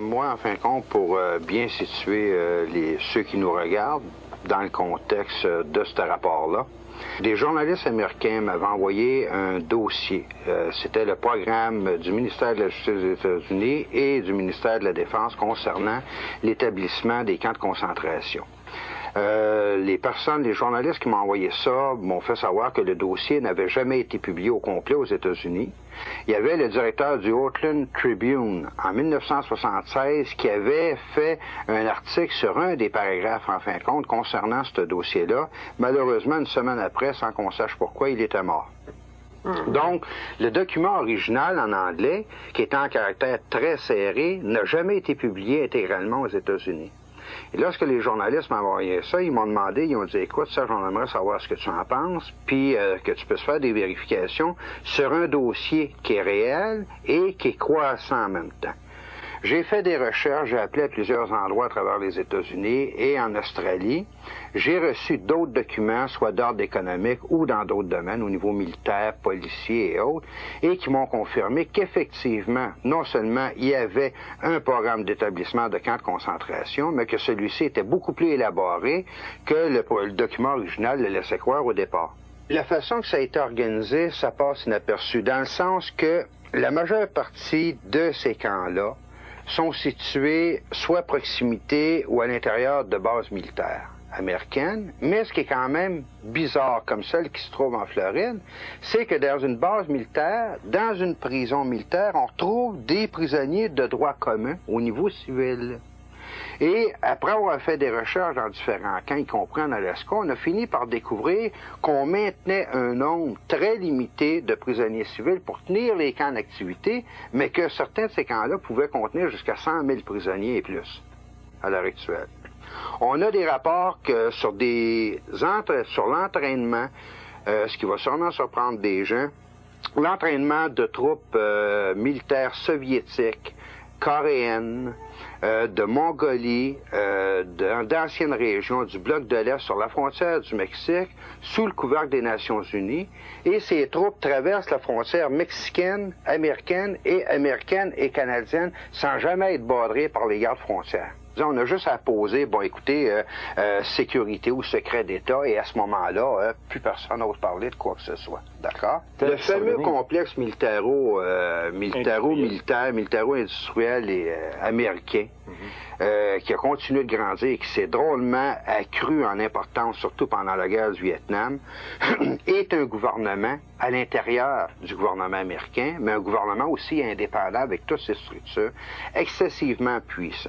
Moi, en fin de compte, pour bien situer ceux qui nous regardent dans le contexte de ce rapport-là, des journalistes américains m'avaient envoyé un dossier. C'était le programme du ministère de la Justice des États-Unis et du ministère de la Défense concernant l'établissement des camps de concentration. Les journalistes qui m'ont envoyé ça m'ont fait savoir que le dossier n'avait jamais été publié au complet aux États-Unis. Il y avait le directeur du Oakland Tribune en 1976 qui avait fait un article sur un des paragraphes, en fin de compte, concernant ce dossier-là. Malheureusement, une semaine après, sans qu'on sache pourquoi, il était mort. Donc, le document original en anglais, qui était en caractère très serré, n'a jamais été publié intégralement aux États-Unis. Et lorsque les journalistes m'ont envoyé ça, ils m'ont demandé, ils ont dit, écoute, Serge, on aimerait savoir ce que tu en penses, puis que tu puisses faire des vérifications sur un dossier qui est réel et qui est croissant en même temps. J'ai fait des recherches, j'ai appelé à plusieurs endroits à travers les États-Unis et en Australie. J'ai reçu d'autres documents, soit d'ordre économique ou dans d'autres domaines, au niveau militaire, policier et autres, et qui m'ont confirmé qu'effectivement, non seulement il y avait un programme d'établissement de camps de concentration, mais que celui-ci était beaucoup plus élaboré que le document original le laissait croire au départ. La façon que ça a été organisé, ça passe inaperçu, dans le sens que la majeure partie de ces camps-là sont situés soit à proximité ou à l'intérieur de bases militaires américaines, mais ce qui est quand même bizarre, comme celle qui se trouve en Floride, c'est que dans une base militaire, dans une prison militaire, on retrouve des prisonniers de droit commun au niveau civil. Et après avoir fait des recherches dans différents camps, y compris en Alaska, on a fini par découvrir qu'on maintenait un nombre très limité de prisonniers civils pour tenir les camps en activité, mais que certains de ces camps-là pouvaient contenir jusqu'à 100 000 prisonniers et plus à l'heure actuelle. On a des rapports que sur l'entraînement, ce qui va sûrement surprendre des gens, l'entraînement de troupes militaires soviétiques, coréennes, de Mongolie, d'anciennes régions du bloc de l'Est sur la frontière du Mexique, sous le couvercle des Nations Unies, et ces troupes traversent la frontière mexicaine, américaine et canadienne sans jamais être badrées par les gardes frontières. On a juste à poser, bon, écoutez, sécurité ou secret d'État, et à ce moment-là, plus personne n'ose parler de quoi que ce soit. D'accord? Le fameux complexe militaro-industriel et américain, qui a continué de grandir et qui s'est drôlement accru en importance, surtout pendant la guerre du Vietnam, est un gouvernement à l'intérieur du gouvernement américain, mais un gouvernement aussi indépendant avec toutes ses structures, excessivement puissant.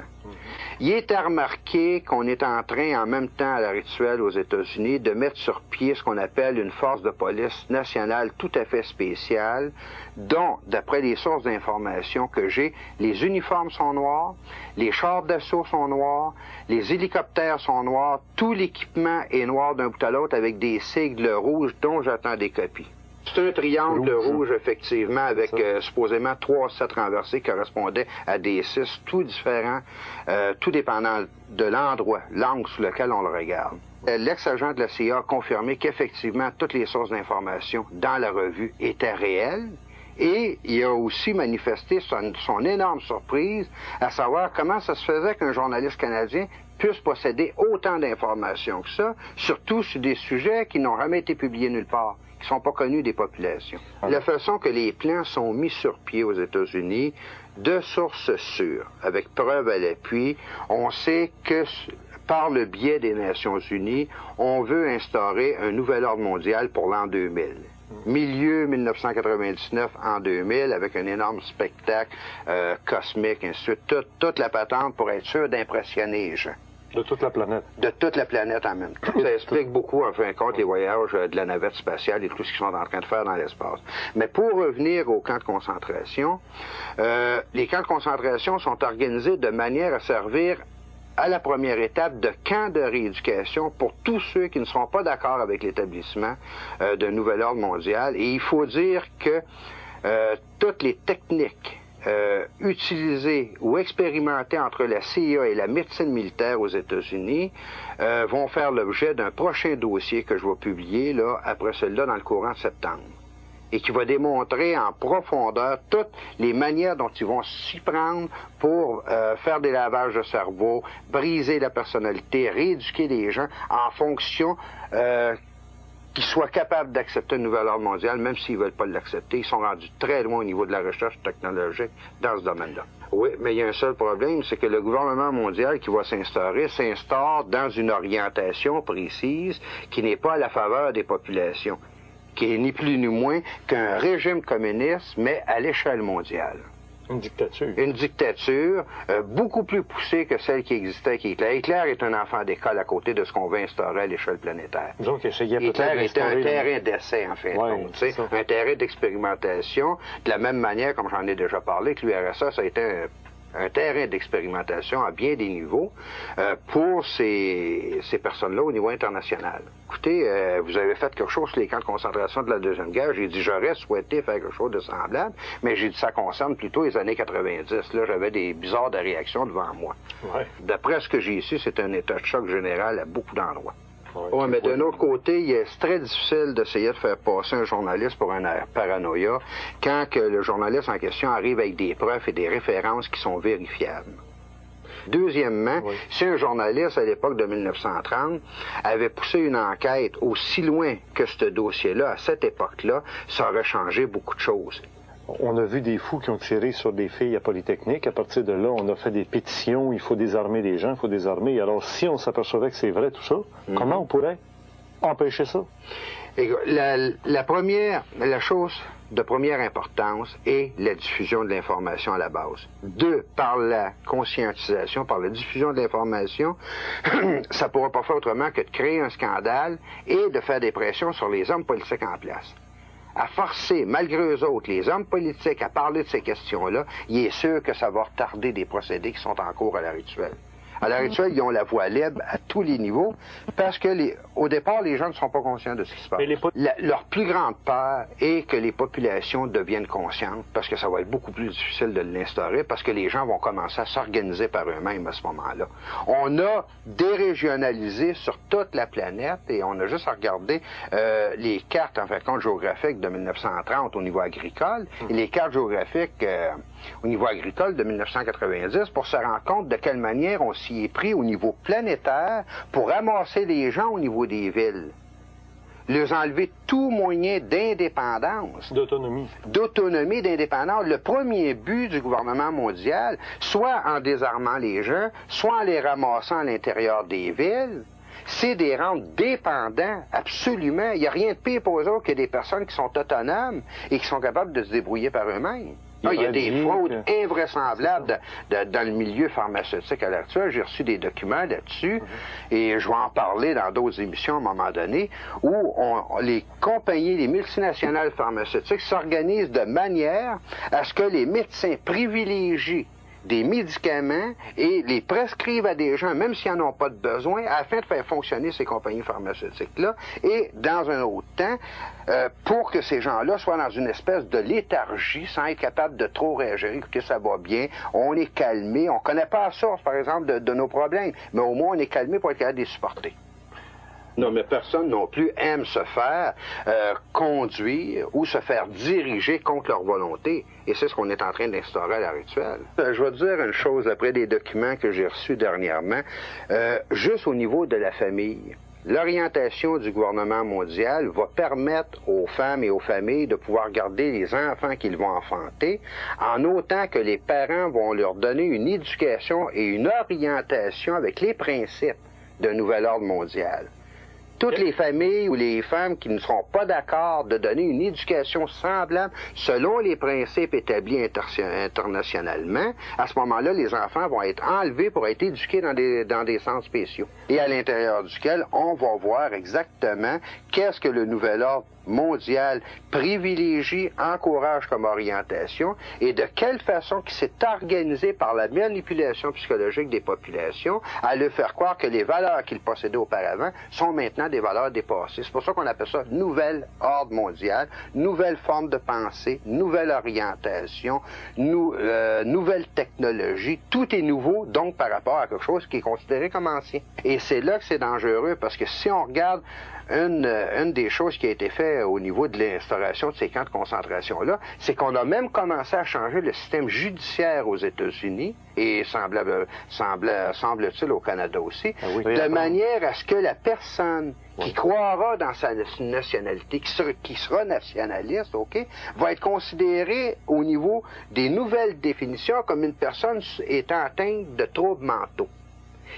Il est à remarquer qu'on est en train, en même temps à l'heure actuelle aux États-Unis, de mettre sur pied ce qu'on appelle une force de police nationale tout à fait spéciale, dont, d'après les sources d'information que j'ai, les uniformes sont noirs, les chars d'assaut sont noirs, les hélicoptères sont noirs, tout l'équipement est noir d'un bout à l'autre avec des sigles rouges dont j'attends des copies. C'est un triangle rouge, effectivement, avec supposément 3 sets renversés qui correspondaient à des 6, tout différents, tout dépendant de l'angle sous lequel on le regarde. L'ex-agent de la CIA a confirmé qu'effectivement, toutes les sources d'information dans la revue étaient réelles. Et il a aussi manifesté son énorme surprise à savoir comment ça se faisait qu'un journaliste canadien puisse posséder autant d'informations que ça, surtout sur des sujets qui n'ont jamais été publiés nulle part, qui ne sont pas connus des populations. La façon que les plans sont mis sur pied aux États-Unis, de sources sûres, avec preuve à l'appui, on sait que par le biais des Nations Unies, on veut instaurer un nouvel ordre mondial pour l'an 2000. Milieu 1999 en 2000, avec un énorme spectacle cosmique, ainsi de suite, toute la patente pour être sûr d'impressionner les gens. De toute la planète. De toute la planète en même temps. Ça explique beaucoup, en fin de compte, les voyages de la navette spatiale et tout ce qu'ils sont en train de faire dans l'espace. Mais pour revenir aux camps de concentration, les camps de concentration sont organisés de manière à servir à la première étape de camp de rééducation pour tous ceux qui ne seront pas d'accord avec l'établissement d'un nouvel ordre mondial. Et il faut dire que toutes les techniques utilisées ou expérimentées entre la CIA et la médecine militaire aux États-Unis vont faire l'objet d'un prochain dossier que je vais publier là, après celui-là dans le courant de septembre. et qui va démontrer en profondeur toutes les manières dont ils vont s'y prendre pour faire des lavages de cerveau, briser la personnalité, rééduquer les gens en fonction qu'ils soient capables d'accepter un nouvel ordre mondial, même s'ils ne veulent pas l'accepter. Ils sont rendus très loin au niveau de la recherche technologique dans ce domaine-là. Oui, mais il y a un seul problème, c'est que le gouvernement mondial qui va s'instaurer s'instaure dans une orientation précise qui n'est pas à la faveur des populations, qui est ni plus ni moins qu'un régime communiste, mais à l'échelle mondiale. Une dictature. Une dictature beaucoup plus poussée que celle qui existait avec Hitler. Hitler est un enfant d'école à côté de ce qu'on veut instaurer à l'échelle planétaire. Donc, Hitler était un terrain d'essai, en fait. Ouais, un terrain d'expérimentation, de la même manière, comme j'en ai déjà parlé, que l'URSS, ça a été un terrain d'expérimentation à bien des niveaux pour ces personnes-là au niveau international. Écoutez, vous avez fait quelque chose sur les camps de concentration de la Deuxième Guerre. J'ai dit, j'aurais souhaité faire quelque chose de semblable, mais j'ai dit, ça concerne plutôt les années 90. Là, j'avais des bizarres de réactions devant moi. Ouais. D'après ce que j'ai ici, c'est un état de choc général à beaucoup d'endroits. Oui, mais d'un autre côté, c'est très difficile d'essayer de faire passer un journaliste pour un paranoïa quand que le journaliste en question arrive avec des preuves et des références qui sont vérifiables. Deuxièmement, si un journaliste à l'époque de 1930 avait poussé une enquête aussi loin que ce dossier-là, à cette époque-là, ça aurait changé beaucoup de choses. On a vu des fous qui ont tiré sur des filles à Polytechnique. À partir de là, on a fait des pétitions. Il faut désarmer les gens, il faut désarmer. Alors, si on s'apercevait que c'est vrai tout ça, comment on pourrait empêcher ça? La chose de première importance est la diffusion de l'information à la base. Deux, par la conscientisation, par la diffusion de l'information, ça ne pourra pas faire autrement que de créer un scandale et de faire des pressions sur les hommes politiques en place. À forcer, malgré eux autres, les hommes politiques à parler de ces questions-là, il est sûr que ça va retarder des procédés qui sont en cours à l'heure actuelle. À l'heure actuelle, ils ont la voie libre à tous les niveaux parce que, au départ, les gens ne sont pas conscients de ce qui se passe. Leur plus grande peur est que les populations deviennent conscientes parce que ça va être beaucoup plus difficile de l'instaurer parce que les gens vont commencer à s'organiser par eux-mêmes à ce moment-là. On a dérégionalisé sur toute la planète et on a juste à regarder les cartes, en fait, compte géographiques de 1930 au niveau agricole et les cartes géographiques au niveau agricole de 1990 pour se rendre compte de quelle manière on s'y est pris au niveau planétaire pour ramasser les gens au niveau des villes. Leur enlever tout moyen d'indépendance. D'autonomie. D'autonomie, d'indépendance. Le premier but du gouvernement mondial, soit en désarmant les gens, soit en les ramassant à l'intérieur des villes, c'est de les rendre dépendants, absolument. Il n'y a rien de pire pour eux autres que des personnes qui sont autonomes et qui sont capables de se débrouiller par eux-mêmes. Il y a des fraudes invraisemblables dans le milieu pharmaceutique à l'heure actuelle. J'ai reçu des documents là-dessus et je vais en parler dans d'autres émissions à un moment donné où les compagnies, les multinationales pharmaceutiques s'organisent de manière à ce que les médecins privilégient des médicaments et les prescrivent à des gens, même s'ils n'en ont pas de besoin, afin de faire fonctionner ces compagnies pharmaceutiques-là et, dans un autre temps, pour que ces gens-là soient dans une espèce de léthargie sans être capables de trop réagir. Écoutez, ça va bien, on est calmé, on ne connaît pas la source, par exemple, de nos problèmes, mais au moins on est calmé pour être capable de les supporter. Non, mais personne non plus aime se faire conduire ou se faire diriger contre leur volonté. Et c'est ce qu'on est en train d'instaurer à l'heure actuelle. Je vais te dire une chose après des documents que j'ai reçus dernièrement. Juste au niveau de la famille, l'orientation du gouvernement mondial va permettre aux femmes et aux familles de pouvoir garder les enfants qu'ils vont enfanter, en autant que les parents vont leur donner une éducation et une orientation avec les principes d'un nouvel ordre mondial. Toutes les familles ou les femmes qui ne seront pas d'accord de donner une éducation semblable selon les principes établis internationalement, à ce moment-là, les enfants vont être enlevés pour être éduqués dans des centres spéciaux. Et à l'intérieur duquel, on va voir exactement qu'est-ce que le nouvel ordre mondial privilégie, encourage comme orientation et de quelle façon qui s'est organisé par la manipulation psychologique des populations à leur faire croire que les valeurs qu'ils possédaient auparavant sont maintenant des valeurs dépassées. C'est pour ça qu'on appelle ça nouvel ordre mondial, nouvelle forme de pensée, nouvelle orientation, nouvelle technologie. Tout est nouveau, donc, par rapport à quelque chose qui est considéré comme ancien. Et c'est là que c'est dangereux, parce que si on regarde une des choses qui a été faite fait au niveau de l'instauration de ces camps de concentration-là, c'est qu'on a même commencé à changer le système judiciaire aux États-Unis, et semble-t-il au Canada aussi, de manière à ce que la personne qui croira dans sa nationalité, qui sera nationaliste, va être considérée au niveau des nouvelles définitions comme une personne étant atteinte de troubles mentaux.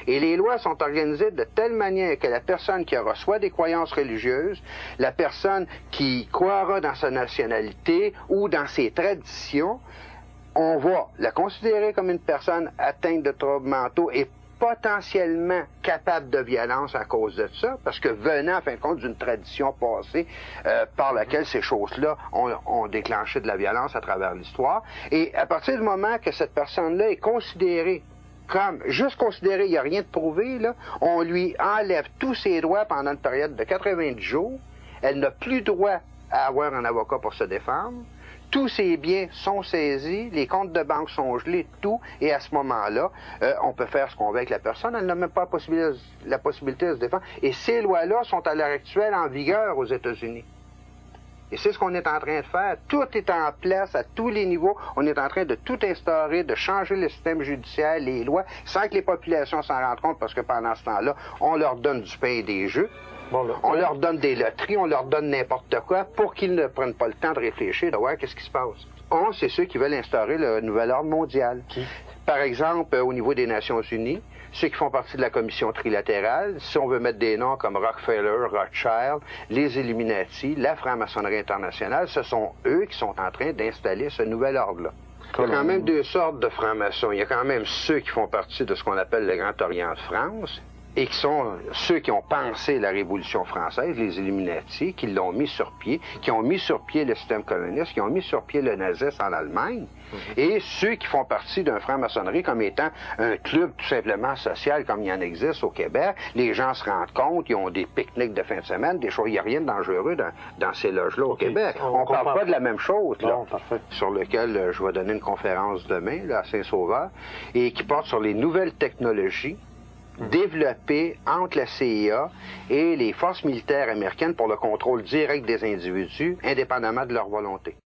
Et les lois sont organisées de telle manière que la personne qui aura soit des croyances religieuses, la personne qui croira dans sa nationalité ou dans ses traditions, on va la considérer comme une personne atteinte de troubles mentaux et potentiellement capable de violence à cause de ça, parce que venant, en fin de compte, d'une tradition passée par laquelle ces choses-là ont déclenché de la violence à travers l'histoire. Et à partir du moment que cette personne-là est considérée comme, juste considérée, il n'y a rien de prouvé, là, on lui enlève tous ses droits pendant une période de 90 jours, elle n'a plus droit à avoir un avocat pour se défendre, tous ses biens sont saisis, les comptes de banque sont gelés, tout, et à ce moment-là, on peut faire ce qu'on veut avec la personne, elle n'a même pas la possibilité de se défendre. Et ces lois-là sont à l'heure actuelle en vigueur aux États-Unis. Et c'est ce qu'on est en train de faire. Tout est en place à tous les niveaux. On est en train de tout instaurer, de changer le système judiciaire, les lois, sans que les populations s'en rendent compte, parce que pendant ce temps-là, on leur donne du pain et des jeux. On leur donne des loteries, on leur donne n'importe quoi pour qu'ils ne prennent pas le temps de réfléchir, de voir qu'est-ce qui se passe. C'est ceux qui veulent instaurer le nouvel ordre mondial. Par exemple, au niveau des Nations Unies, ceux qui font partie de la commission trilatérale, si on veut mettre des noms comme Rockefeller, Rothschild, les Illuminati, la franc-maçonnerie internationale, ce sont eux qui sont en train d'installer ce nouvel ordre-là. Il y a quand même deux sortes de francs-maçons. Il y a quand même ceux qui font partie de ce qu'on appelle le Grand Orient de France, et qui sont ceux qui ont pensé la Révolution française, les Illuminati, qui l'ont mis sur pied, qui ont mis sur pied le système communiste, qui ont mis sur pied le nazisme en Allemagne, et ceux qui font partie d'un franc-maçonnerie comme étant un club tout simplement social comme il y en existe au Québec. Les gens se rendent compte, ils ont des pique-niques de fin de semaine, des choses, il n'y a rien de dangereux dans ces loges-là au Québec. On ne parle pas de la même chose, là, sur lequel je vais donner une conférence demain, là, à Saint-Sauveur, et qui porte sur les nouvelles technologies développées entre la CIA et les forces militaires américaines pour le contrôle direct des individus, indépendamment de leur volonté.